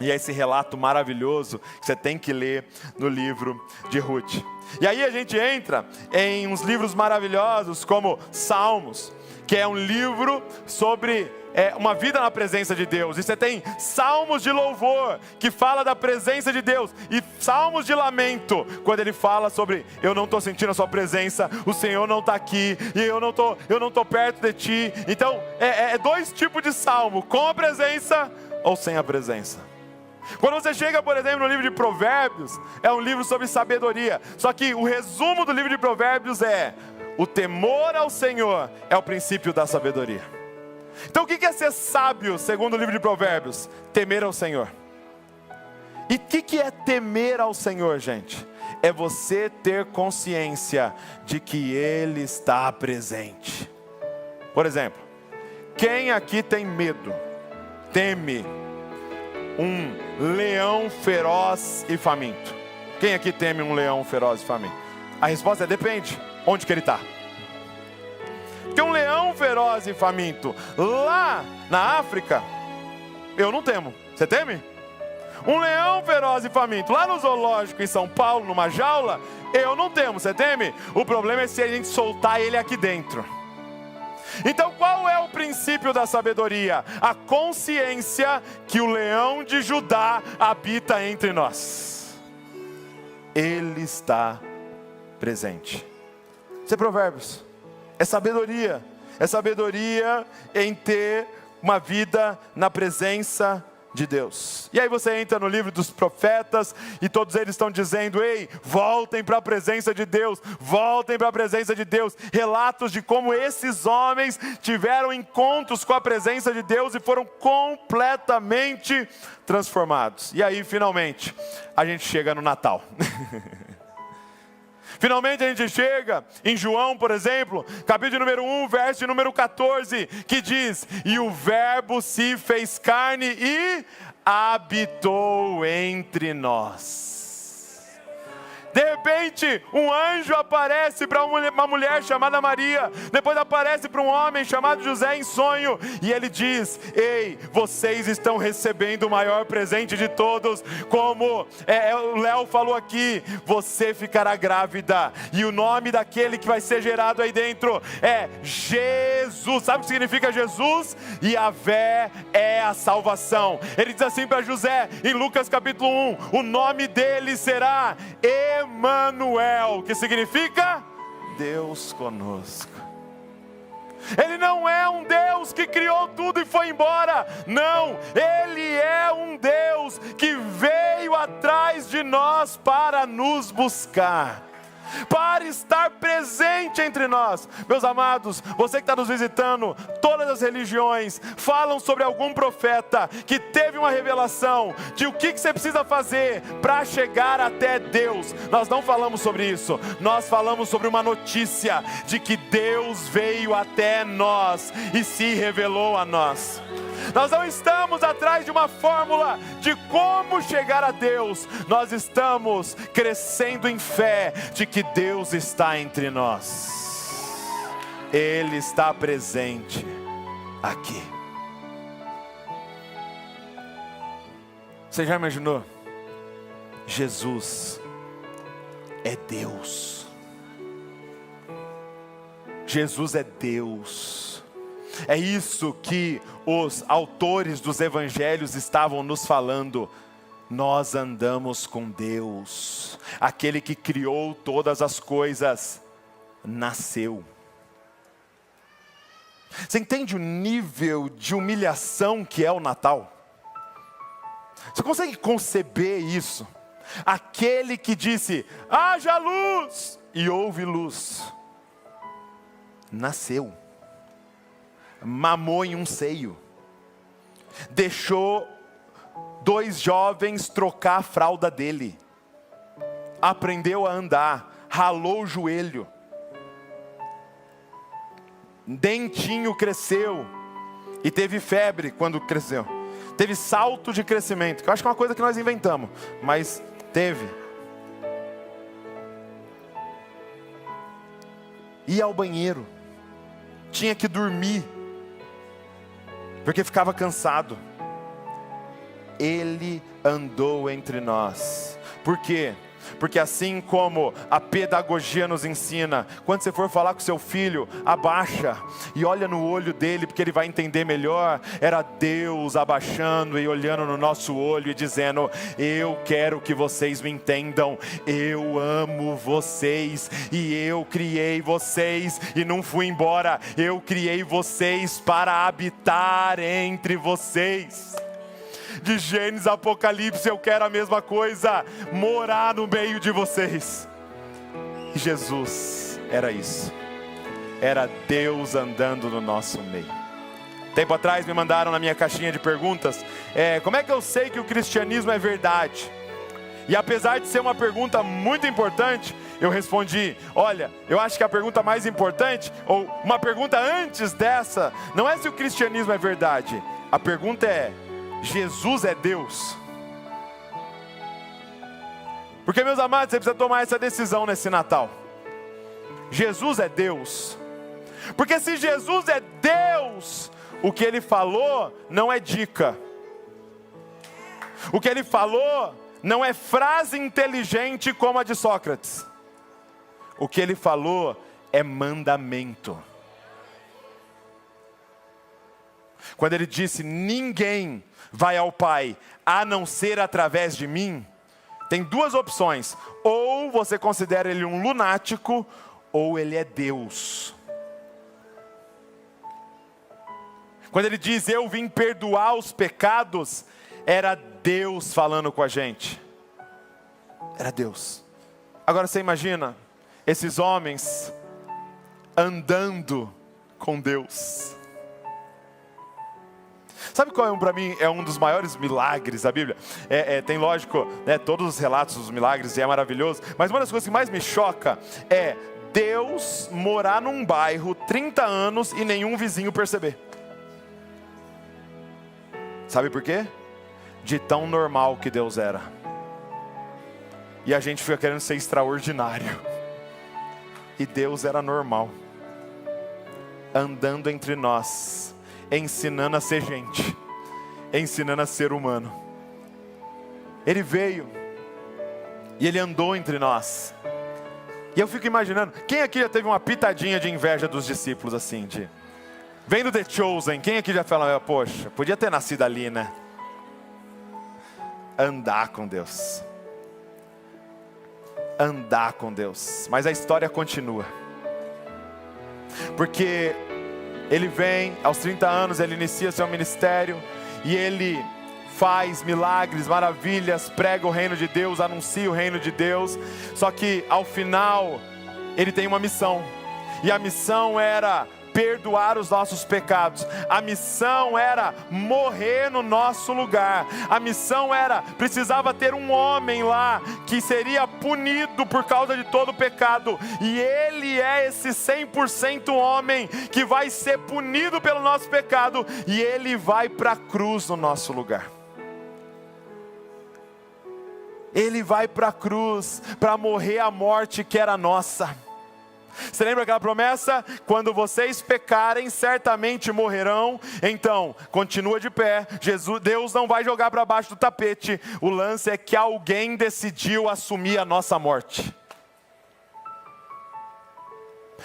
E é esse relato maravilhoso que você tem que ler no livro de Ruth. E aí a gente entra em uns livros maravilhosos como Salmos, que é um livro sobre uma vida na presença de Deus. E você tem salmos de louvor, que fala da presença de Deus, e salmos de lamento, quando ele fala sobre: eu não estou sentindo a sua presença, o Senhor não está aqui, e eu não estou perto de ti. Então é dois tipos de salmo: com a presença ou sem a presença. Quando você chega, por exemplo, no livro de Provérbios, é um livro sobre sabedoria. Só que o resumo do livro de Provérbios é: o temor ao Senhor é o princípio da sabedoria. Então o que é ser sábio, segundo o livro de Provérbios? Temer ao Senhor. E o que é temer ao Senhor, gente? É você ter consciência de que Ele está presente. Por exemplo, quem aqui tem medo, teme um leão feroz e faminto? Quem aqui teme um leão feroz e faminto? A resposta é: depende. Onde que ele está? Porque um leão feroz e faminto lá na África, eu não temo. Você teme? Um leão feroz e faminto lá no zoológico em São Paulo, numa jaula, eu não temo. Você teme? O problema é se a gente soltar ele aqui dentro. Então qual é o princípio da sabedoria? A consciência que o leão de Judá habita entre nós. Ele está presente. Isso é Provérbios. É sabedoria. É sabedoria em ter uma vida na presença de Deus. E aí você entra no livro dos profetas e todos eles estão dizendo: ei, voltem para a presença de Deus, voltem para a presença de Deus. Relatos de como esses homens tiveram encontros com a presença de Deus e foram completamente transformados. E aí finalmente a gente chega no Natal. Finalmente a gente chega em João, por exemplo, capítulo número 1, verso número 14, que diz: e o verbo se fez carne e habitou entre nós. De repente, um anjo aparece para uma mulher chamada Maria, depois aparece para um homem chamado José em sonho, e ele diz: ei, vocês estão recebendo o maior presente de todos, como o Léo falou aqui, você ficará grávida, e o nome daquele que vai ser gerado aí dentro é Jesus. Sabe o que significa Jesus? Yahvé é a salvação. Ele diz assim para José, em Lucas capítulo 1, o nome dele será Emanuel, que significa Deus conosco. Ele não é um Deus que criou tudo e foi embora. Não, Ele é um Deus que veio atrás de nós para nos buscar, para estar presente entre nós. Meus amados, você que está nos visitando, todas as religiões falam sobre algum profeta que teve uma revelação de o que você precisa fazer para chegar até Deus. Nós não falamos sobre isso. Nós falamos sobre uma notícia de que Deus veio até nós e se revelou a nós. Nós não estamos atrás de uma fórmula de como chegar a Deus. Nós estamos crescendo em fé de que Deus está entre nós. Ele está presente aqui. Você já imaginou? Jesus é Deus. Jesus é Deus. É isso que os autores dos evangelhos estavam nos falando. Nós andamos com Deus. Aquele que criou todas as coisas nasceu. Você entende o nível de humilhação que é o Natal? Você consegue conceber isso? Aquele que disse: haja luz, e houve luz, nasceu. Mamou em um seio, deixou 2 jovens trocar a fralda dele, aprendeu a andar, ralou o joelho, dentinho cresceu, e teve febre quando cresceu, teve salto de crescimento, que eu acho que é uma coisa que nós inventamos, mas teve. Ia ao banheiro, tinha que dormir, porque ficava cansado. Ele andou entre nós. Por quê? Porque assim como a pedagogia nos ensina, quando você for falar com seu filho, abaixa e olha no olho dele, porque ele vai entender melhor. Era Deus abaixando e olhando no nosso olho e dizendo: eu quero que vocês me entendam, eu amo vocês e eu criei vocês e não fui embora, eu criei vocês para habitar entre vocês. De Gênesis a Apocalipse eu quero a mesma coisa, morar no meio de vocês. E Jesus era isso, era Deus andando no nosso meio. Tempo atrás me mandaram na minha caixinha de perguntas, como é que eu sei que o cristianismo é verdade? E apesar de ser uma pergunta muito importante, eu respondi: olha, eu acho que a pergunta mais importante, ou uma pergunta antes dessa, não é se o cristianismo é verdade, a pergunta é: Jesus é Deus? Porque, meus amados, você precisa tomar essa decisão nesse Natal. Jesus é Deus. Porque se Jesus é Deus, o que Ele falou não é dica. O que Ele falou não é frase inteligente como a de Sócrates. O que Ele falou é mandamento. Quando Ele disse: ninguém vai ao Pai a não ser através de mim, tem duas opções: ou você considera Ele um lunático, ou Ele é Deus. Quando Ele diz: eu vim perdoar os pecados, era Deus falando com a gente. Era Deus. Agora você imagina esses homens andando com Deus. Sabe qual para mim é um dos maiores milagres da Bíblia? Tem lógico, né, todos os relatos dos milagres, e é maravilhoso. Mas uma das coisas que mais me choca é Deus morar num bairro 30 anos e nenhum vizinho perceber. Sabe por quê? De tão normal que Deus era. E a gente fica querendo ser extraordinário. E Deus era normal, andando entre nós, ensinando a ser gente, ensinando a ser humano. Ele veio e Ele andou entre nós. E eu fico imaginando, quem aqui já teve uma pitadinha de inveja dos discípulos assim, vendo The Chosen, quem aqui já fala: poxa, podia ter nascido ali, né? Andar com Deus. Andar com Deus. Mas a história continua. Porque Ele vem, aos 30 anos, Ele inicia seu ministério, e Ele faz milagres, maravilhas, prega o reino de Deus, anuncia o reino de Deus. Só que ao final, Ele tem uma missão. E a missão era perdoar os nossos pecados. A missão era morrer no nosso lugar. A missão era, precisava ter um homem lá que seria punido por causa de todo o pecado. E Ele é esse 100% homem que vai ser punido pelo nosso pecado. E Ele vai para a cruz no nosso lugar. Ele vai para a cruz para morrer a morte que era nossa. Você lembra aquela promessa? Quando vocês pecarem, certamente morrerão. Então, continua de pé. Deus não vai jogar para baixo do tapete. O lance é que alguém decidiu assumir a nossa morte.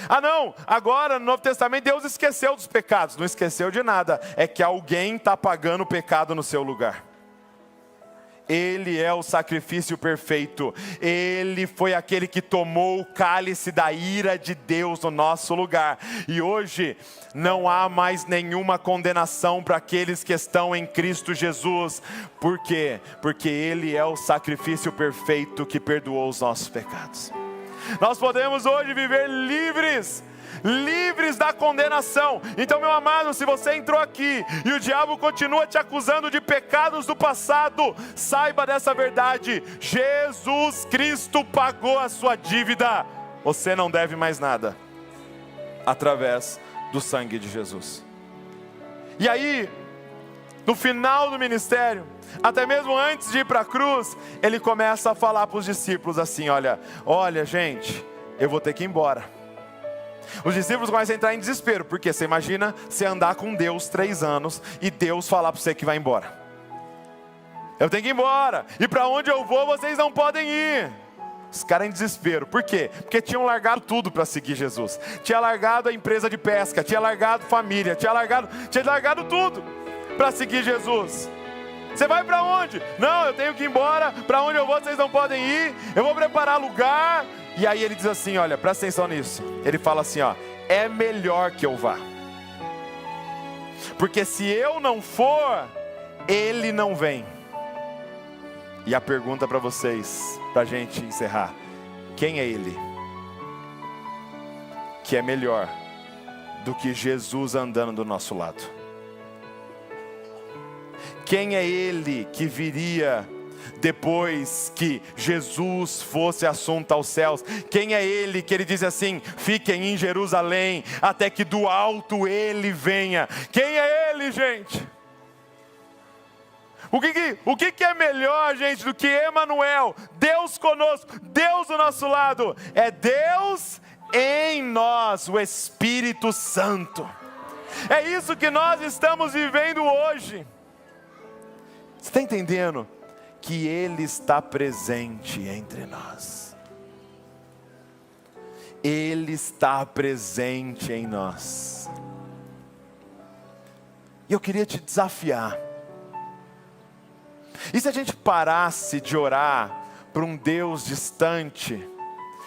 Ah não, agora no Novo Testamento Deus esqueceu dos pecados. Não esqueceu de nada. É que alguém está pagando o pecado no seu lugar. Ele é o sacrifício perfeito. Ele foi aquele que tomou o cálice da ira de Deus no nosso lugar. E hoje não há mais nenhuma condenação para aqueles que estão em Cristo Jesus. Por quê? Porque Ele é o sacrifício perfeito que perdoou os nossos pecados. Nós podemos hoje viver livres da condenação. Então, meu amado, se você entrou aqui e o diabo continua te acusando de pecados do passado, saiba dessa verdade: Jesus Cristo pagou a sua dívida. Você não deve mais nada, através do sangue de Jesus. E aí, no final do ministério, até mesmo antes de ir para a cruz, Ele começa a falar para os discípulos assim: olha gente, eu vou ter que ir embora. Os discípulos começam a entrar em desespero, porque você imagina você andar com Deus 3 anos e Deus falar para você que vai embora. Eu tenho que ir embora. E para onde eu vou, vocês não podem ir. Os caras em desespero. Por quê? Porque tinham largado tudo para seguir Jesus. Tinha largado a empresa de pesca, tinha largado família, tinha largado tudo para seguir Jesus. Você vai para onde? Não, eu tenho que ir embora. Para onde eu vou, vocês não podem ir. Eu vou preparar lugar. E aí ele diz assim, olha, presta atenção nisso. Ele fala assim, ó, é melhor que eu vá. Porque se eu não for, ele não vem. E a pergunta para vocês, para a gente encerrar: quem é ele? Que é melhor do que Jesus andando do nosso lado? Quem é ele que viria depois que Jesus fosse assunto aos céus? Quem é ele que ele diz assim: fiquem em Jerusalém até que do alto ele venha? Quem é ele, gente? O que é melhor, gente, do que Emanuel, Deus conosco, Deus do nosso lado? É Deus em nós, o Espírito Santo. É isso que nós estamos vivendo hoje. Você está entendendo? Que Ele está presente entre nós. Ele está presente em nós. E eu queria te desafiar. E se a gente parasse de orar para um Deus distante,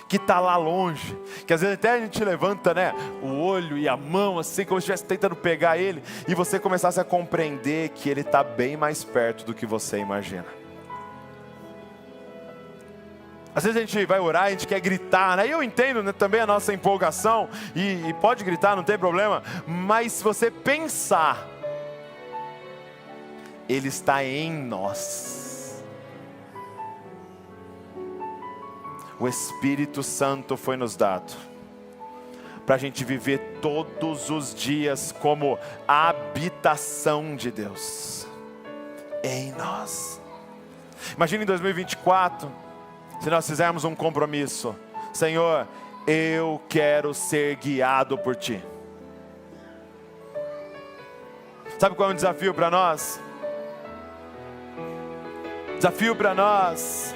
que está lá longe, que às vezes até a gente levanta, né, o olho e a mão assim, como se estivesse tentando pegar Ele, e você começasse a compreender que Ele está bem mais perto do que você imagina. Às vezes a gente vai orar, a gente quer gritar, né? E eu entendo, né, também a nossa empolgação, e pode gritar, não tem problema, mas se você pensar, Ele está em nós. O Espírito Santo foi nos dado para a gente viver todos os dias como a habitação de Deus em nós. Imagina em 2024, se nós fizermos um compromisso: Senhor, eu quero ser guiado por Ti. Sabe qual é o desafio para nós? Desafio para nós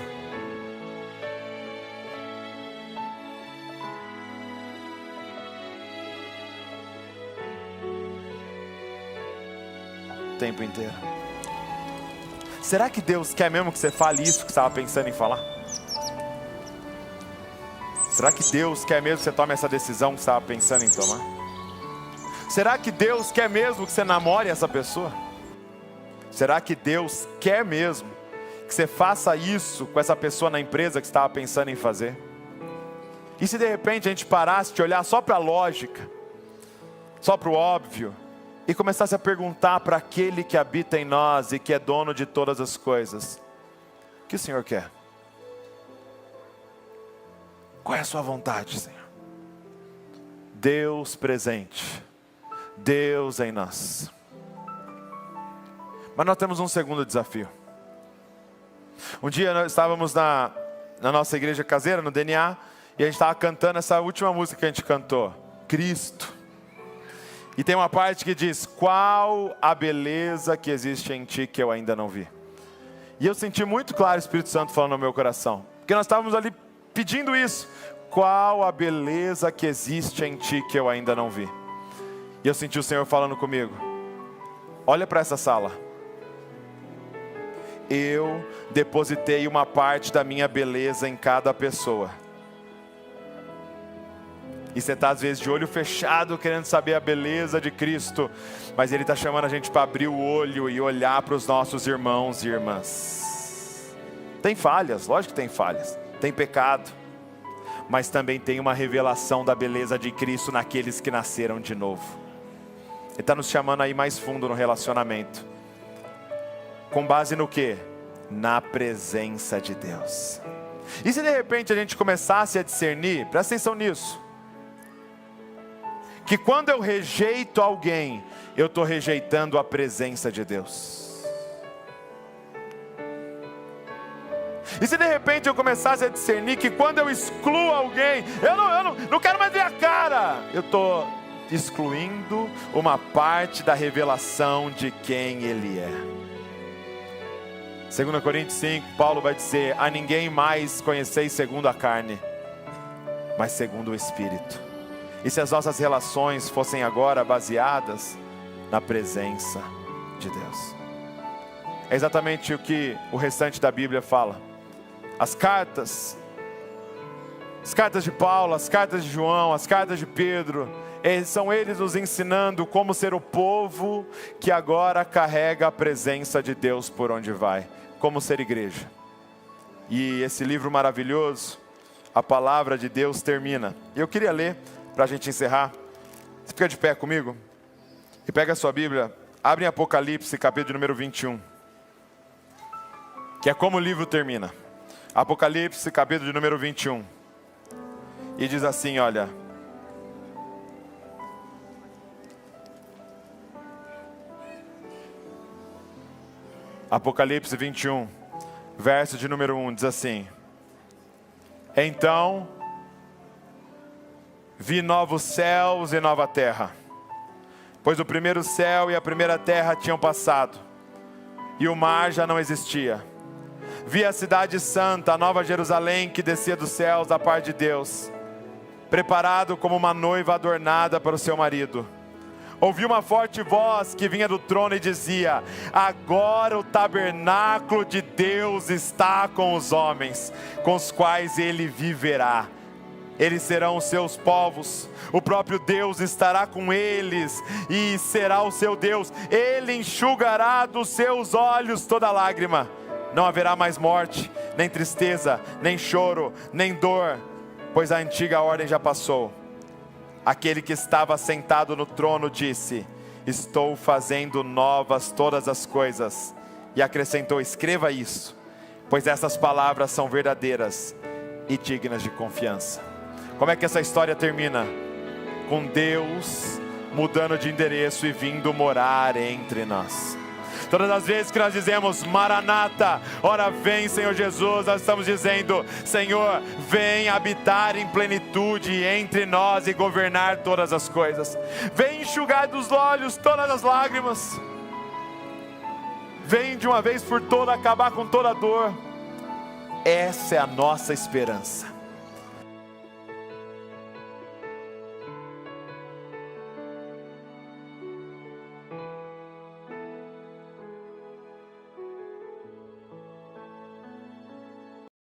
o tempo inteiro. Será que Deus quer mesmo que você fale isso que você estava pensando em falar? Será que Deus quer mesmo que você tome essa decisão que você estava pensando em tomar? Será que Deus quer mesmo que você namore essa pessoa? Será que Deus quer mesmo que você faça isso com essa pessoa na empresa que você estava pensando em fazer? E se de repente a gente parasse de olhar só para a lógica, só para o óbvio, e começasse a perguntar para aquele que habita em nós e que é dono de todas as coisas: o que o Senhor quer? Qual é a sua vontade, Senhor? Deus presente, Deus em nós. Mas nós temos um segundo desafio. Um dia nós estávamos na nossa igreja caseira, no DNA, e a gente estava cantando essa última música que a gente cantou, Cristo. E tem uma parte que diz: qual a beleza que existe em Ti que eu ainda não vi. E eu senti muito claro o Espírito Santo falando no meu coração, porque nós estávamos ali pedindo isso: qual a beleza que existe em Ti que eu ainda não vi. E eu senti o Senhor falando comigo: olha para essa sala. Eu depositei uma parte da minha beleza em cada pessoa. E você está às vezes de olho fechado querendo saber a beleza de Cristo, mas Ele está chamando a gente para abrir o olho e olhar para os nossos irmãos e irmãs. Tem falhas, lógico que tem falhas, tem pecado, mas também tem uma revelação da beleza de Cristo naqueles que nasceram de novo. Ele está nos chamando a ir mais fundo no relacionamento. Com base no quê? Na presença de Deus. E se de repente a gente começasse a discernir, presta atenção nisso, que quando eu rejeito alguém, eu estou rejeitando a presença de Deus. E se de repente eu começasse a discernir que quando eu excluo alguém, eu não quero mais ver a cara, eu estou excluindo uma parte da revelação de quem Ele é. 2 Coríntios 5, Paulo vai dizer: a ninguém mais conheceis segundo a carne, mas segundo o Espírito. E se as nossas relações fossem agora baseadas na presença de Deus? É exatamente o que o restante da Bíblia fala. As cartas de Paulo, as cartas de João, as cartas de Pedro, são eles nos ensinando como ser o povo que agora carrega a presença de Deus por onde vai, como ser igreja. E esse livro maravilhoso, a palavra de Deus, termina. E eu queria ler, para a gente encerrar. Você fica de pé comigo? E pega a sua Bíblia, abre em Apocalipse, capítulo de número 21. Que é como o livro termina. Apocalipse, capítulo de número 21. E diz assim, olha: Apocalipse 21, verso de número 1, diz assim: então vi novos céus e nova terra, pois o primeiro céu e a primeira terra tinham passado, e o mar já não existia. Vi a cidade santa, a nova Jerusalém, que descia dos céus da parte de Deus, preparado como uma noiva adornada para o seu marido. Ouvi uma forte voz que vinha do trono e dizia: agora o tabernáculo de Deus está com os homens, com os quais ele viverá. Eles serão os seus povos, o próprio Deus estará com eles e será o seu Deus. Ele enxugará dos seus olhos toda lágrima. Não haverá mais morte, nem tristeza, nem choro, nem dor, pois a antiga ordem já passou. Aquele que estava sentado no trono disse: estou fazendo novas todas as coisas. E acrescentou: escreva isso, pois essas palavras são verdadeiras e dignas de confiança. Como é que essa história termina? Com Deus mudando de endereço e vindo morar entre nós. Todas as vezes que nós dizemos Maranata, ora vem Senhor Jesus, nós estamos dizendo: Senhor, vem habitar em plenitude entre nós e governar todas as coisas. Vem enxugar dos olhos todas as lágrimas. Vem de uma vez por todas acabar com toda a dor. Essa é a nossa esperança.